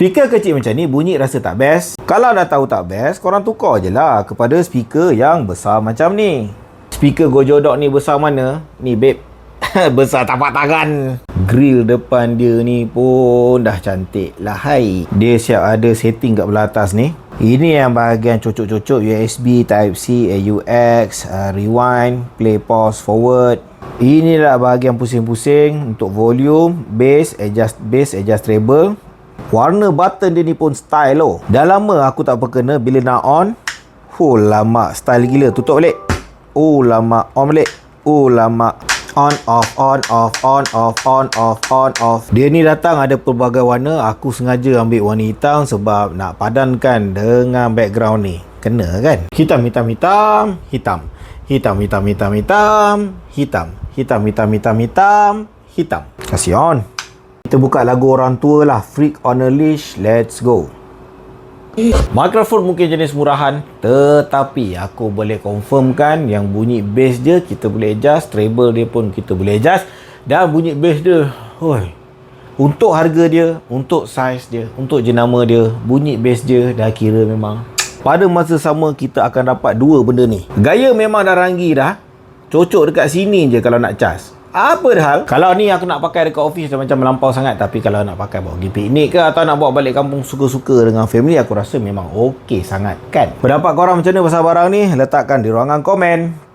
Speaker kecil macam ni bunyi rasa tak best. Kalau dah tahu tak best, korang tukar je lah kepada speaker yang besar macam ni. Speaker Gojo Dog ni besar mana? Ni babe, besar tapak tangan. Grill depan dia ni pun dah cantik lah hai. Dia siap ada setting kat belah atas ni. Ini yang bahagian cocok-cocok USB, Type-C, AUX, rewind, play, pause, forward. Inilah bahagian pusing-pusing untuk volume, bass, adjust treble. Warna button dia ni pun style loh. Dah lama aku tak berkena bila nak on. Oh lama, style gila. Tutup balik. Oh lama, on balik. Oh lama. On off, on off, on off, on off, on off. Dia ni datang ada pelbagai warna. Aku sengaja ambil warna hitam sebab nak padankan dengan background ni. Kena kan? Hitam, hitam, hitam, hitam. Hitam, hitam, hitam, hitam, hitam. Hitam, hitam, hitam, hitam, hitam. Kasih on. Kita buka lagu orang tua lah. Freak on a Leash, let's go. Mikrofon mungkin jenis murahan, tetapi aku boleh confirmkan yang bunyi bass dia kita boleh adjust, treble dia pun kita boleh adjust. Dan bunyi bass dia, untuk harga dia, untuk size dia, untuk jenama dia, bunyi bass dia dah kira memang. Pada masa sama kita akan dapat dua benda ni. Gaya memang dah ranggi dah. Cocok dekat sini je kalau nak cas. Apa dah hal? Kalau ni aku nak pakai dekat office dah macam melampau sangat. Tapi kalau nak pakai bawa pergi piknik ke atau nak bawa balik kampung suka-suka dengan family, aku rasa memang okey sangat kan. Pendapat korang macam mana pasal barang ni? Letakkan di ruangan komen.